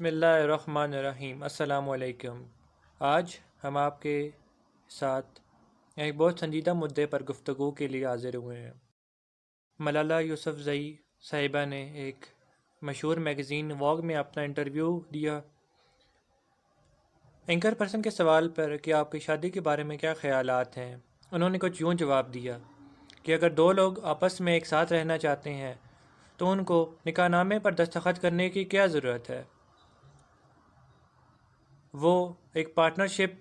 بسم اللہ الرحمن الرحیم۔ السلام علیکم۔ آج ہم آپ کے ساتھ ایک بہت سنجیدہ مدعے پر گفتگو کے لیے حاضر ہوئے ہیں۔ ملالہ یوسفزئی صاحبہ نے ایک مشہور میگزین واگ میں اپنا انٹرویو دیا۔ اینکر پرسن کے سوال پر کہ آپ کی شادی کے بارے میں کیا خیالات ہیں، انہوں نے کچھ یوں جواب دیا کہ اگر دو لوگ آپس میں ایک ساتھ رہنا چاہتے ہیں تو ان کو نکاح نامے پر دستخط کرنے کی کیا ضرورت ہے، وہ ایک پارٹنرشپ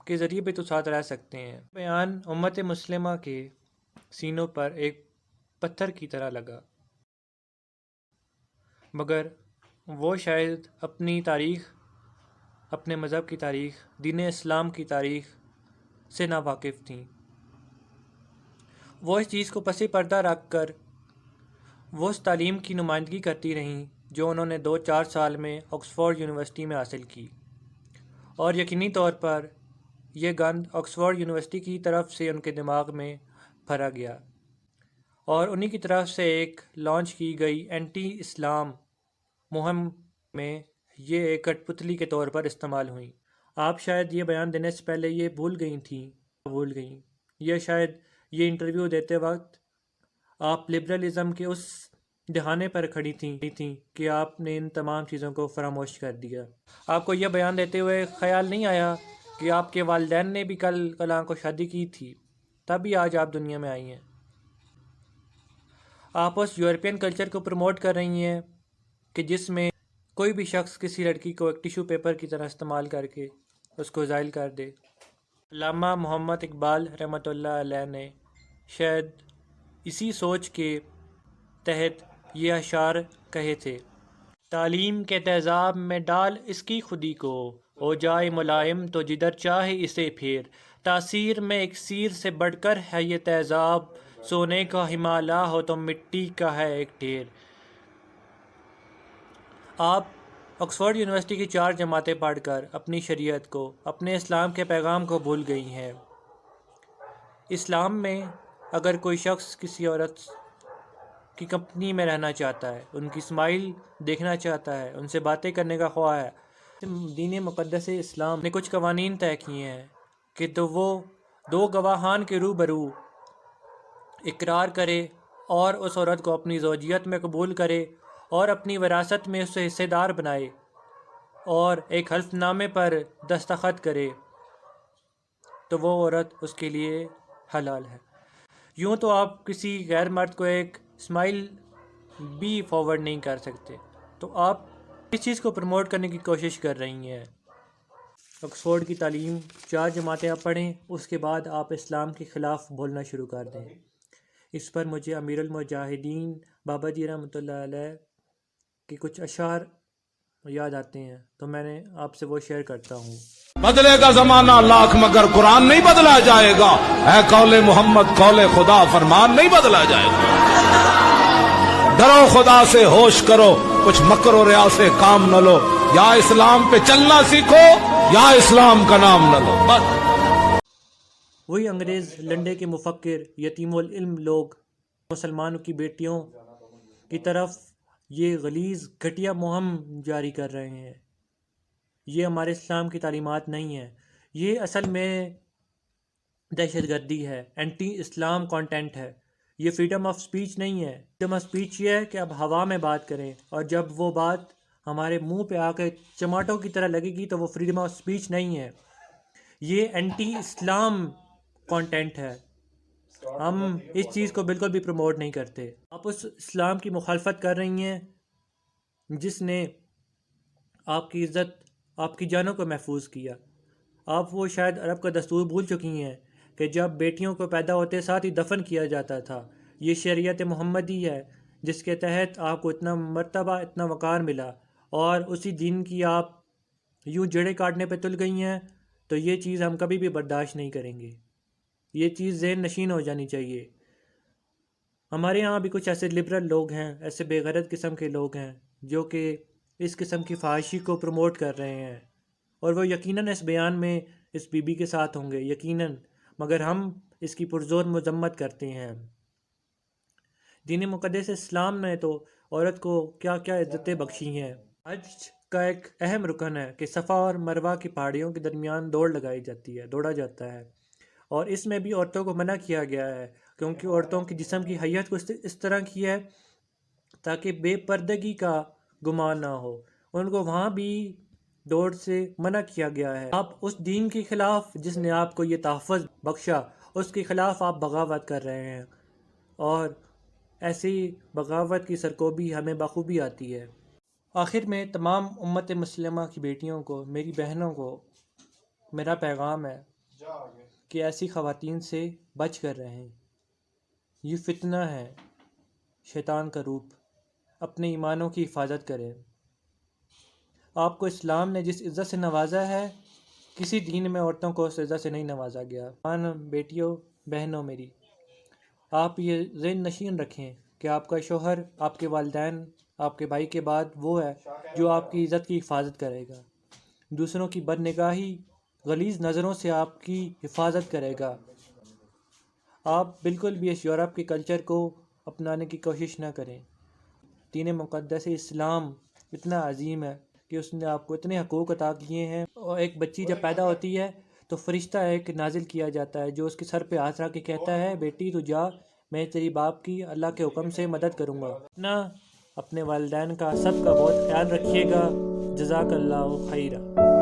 کے ذریعے بھی تو ساتھ رہ سکتے ہیں۔ بیان امت مسلمہ کے سینوں پر ایک پتھر کی طرح لگا، مگر وہ شاید اپنی تاریخ، اپنے مذہب کی تاریخ، دین اسلام کی تاریخ سے ناواقف تھیں۔ وہ اس چیز کو پس پردہ رکھ کر وہ اس تعلیم کی نمائندگی کرتی رہیں جو انہوں نے 2-4 سال میں آکسفورڈ یونیورسٹی میں حاصل کی، اور یقینی طور پر یہ گند آکسفورڈ یونیورسٹی کی طرف سے ان کے دماغ میں بھرا گیا، اور انہی کی طرف سے ایک لانچ کی گئی اینٹی اسلام مہم میں یہ ایک کٹ پتلی کے طور پر استعمال ہوئیں۔ آپ شاید یہ بیان دینے سے پہلے یہ بھول گئیں یا شاید یہ انٹرویو دیتے وقت آپ لبرلزم کے اس دہانے پر کھڑی تھیں کہ آپ نے ان تمام چیزوں کو فراموش کر دیا۔ آپ کو یہ بیان دیتے ہوئے خیال نہیں آیا کہ آپ کے والدین نے بھی کل کو شادی کی تھی، تبھی آج آپ دنیا میں آئی ہیں۔ آپ اس یورپین کلچر کو پروموٹ کر رہی ہیں کہ جس میں کوئی بھی شخص کسی لڑکی کو ایک ٹیشو پیپر کی طرح استعمال کر کے اس کو زائل کر دے۔ علامہ محمد اقبال رحمۃ اللہ علیہ نے شاید اسی سوچ کے تحت یہ اشعار کہے تھے: تعلیم کے تیزاب میں ڈال اس کی خودی کو، ہو جائے ملائم تو جدھر چاہے اسے پھیر، تاثیر میں اکسیر سے بڑھ کر ہے یہ تیزاب، سونے کا ہمالیہ ہو تو مٹی کا ہے ایک ڈھیر۔ آپ آکسفورڈ یونیورسٹی کی 4 جماعتیں پڑھ کر اپنی شریعت کو، اپنے اسلام کے پیغام کو بھول گئی ہیں۔ اسلام میں اگر کوئی شخص کسی عورت کی کمپنی میں رہنا چاہتا ہے، ان کی اسمائل دیکھنا چاہتا ہے، ان سے باتیں کرنے کا خواہاں ہے، دین مقدس اسلام نے کچھ قوانین طے کیے ہیں کہ وہ 2 گواہان کے روبرو اقرار کرے اور اس عورت کو اپنی زوجیت میں قبول کرے اور اپنی وراثت میں اسے حصے دار بنائے اور ایک حلف نامے پر دستخط کرے تو وہ عورت اس کے لیے حلال ہے۔ یوں تو آپ کسی غیر مرد کو ایک اسمائل بھی فارورڈ نہیں کر سکتے، تو آپ اس چیز کو پروموٹ کرنے کی کوشش کر رہی ہیں۔ آکسفورڈ کی تعلیم 4 جماعتیں آپ پڑھیں، اس کے بعد آپ اسلام کے خلاف بولنا شروع کر دیں۔ اس پر مجھے امیر المجاہدین بابا جی رحمۃ اللہ علیہ کے کچھ اشعار یاد آتے ہیں، تو میں نے آپ سے وہ شیئر کرتا ہوں۔ بدلے گا زمانہ لاکھ مگر قرآن نہیں بدلا جائے گا، اے قول محمد قول خدا فرمان نہیں بدلا جائے گا۔ ڈرو خدا سے ہوش کرو، کچھ مکر و ریا سے کام نہ لو، یا اسلام پہ چلنا سیکھو یا اسلام کا نام نہ لو۔ بس وہی انگریز لنڈے کے مفکر یتیم العلم لوگ مسلمانوں کی بیٹیوں کی طرف یہ غلیظ گھٹیا مہم جاری کر رہے ہیں۔ یہ ہمارے اسلام کی تعلیمات نہیں ہیں، یہ اصل میں دہشت گردی ہے، اینٹی اسلام کانٹینٹ ہے، یہ فریڈم آف سپیچ نہیں ہے۔ فریڈم آف سپیچ یہ ہے کہ اب ہوا میں بات کریں، اور جب وہ بات ہمارے منہ پہ آ کے چماٹوں کی طرح لگے گی تو وہ فریڈم آف سپیچ نہیں ہے، یہ اینٹی اسلام کانٹینٹ ہے۔ ہم اس چیز کو بالکل بھی پروموٹ نہیں کرتے۔ آپ اس اسلام کی مخالفت کر رہی ہیں جس نے آپ کی عزت، آپ کی جانوں کو محفوظ کیا۔ آپ وہ شاید عرب کا دستور بھول چکی ہیں کہ جب بیٹیوں کو پیدا ہوتے ساتھ ہی دفن کیا جاتا تھا۔ یہ شریعت محمدی ہے جس کے تحت آپ کو اتنا مرتبہ، اتنا وقار ملا، اور اسی دین کی آپ یوں جڑیں کاٹنے پہ تل گئی ہیں، تو یہ چیز ہم کبھی بھی برداشت نہیں کریں گے۔ یہ چیز ذہن نشین ہو جانی چاہیے۔ ہمارے ہاں بھی کچھ ایسے لبرل لوگ ہیں، ایسے بے غیرت قسم کے لوگ ہیں جو کہ اس قسم کی فحاشی کو پروموٹ کر رہے ہیں، اور وہ یقیناً اس بیان میں اس بی بی کے ساتھ ہوں گے، یقیناً، مگر ہم اس کی پرزور مذمت کرتے ہیں۔ دین مقدس اسلام نے تو عورت کو کیا کیا عزتیں بخشی ہیں۔ کا ایک اہم رکن ہے کہ صفا اور مروہ کی پہاڑیوں کے درمیان دوڑ لگائی جاتی ہے، دوڑا جاتا ہے، اور اس میں بھی عورتوں کو منع کیا گیا ہے، کیونکہ عورتوں کی جسم کی حیت کو اس طرح کی ہے تاکہ بے پردگی کا گمان نہ ہو، ان کو وہاں بھی دوڑ سے منع کیا گیا ہے۔ آپ اس دین کے خلاف جس نے آپ کو یہ تحفظ بخشا، اس کے خلاف آپ بغاوت کر رہے ہیں، اور ایسی بغاوت کی سرکوبی ہمیں بخوبی آتی ہے۔ آخر میں تمام امت مسلمہ کی بیٹیوں کو، میری بہنوں کو میرا پیغام ہے کہ ایسی خواتین سے بچ کر رہیں۔ یہ فتنہ ہے، شیطان کا روپ، اپنے ایمانوں کی حفاظت کریں۔ آپ کو اسلام نے جس عزت سے نوازا ہے، کسی دین میں عورتوں کو اس عزت سے نہیں نوازا گیا۔ بیٹیوں، بہنوں میری، آپ یہ ذہن نشین رکھیں کہ آپ کا شوہر، آپ کے والدین، آپ کے بھائی کے بعد وہ ہے جو آپ کی عزت کی حفاظت کرے گا، دوسروں کی بد نگاہی، غلیظ نظروں سے آپ کی حفاظت کرے گا۔ آپ بالکل بھی اس یورپ کے کلچر کو اپنانے کی کوشش نہ کریں۔ دین مقدس اسلام اتنا عظیم ہے کہ اس نے آپ کو اتنے حقوق عطا کیے ہیں، اور ایک بچی جب پیدا ہوتی ہے تو فرشتہ ایک نازل کیا جاتا ہے جو اس کے سر پہ ہاتھ رکھ کے کہتا ہے، بیٹی تو جا، میں تیری باپ کی اللہ کے حکم سے مدد کروں گا۔ اپنے والدین کا، سب کا بہت خیال رکھیے گا۔ جزاک اللہ خیرہ۔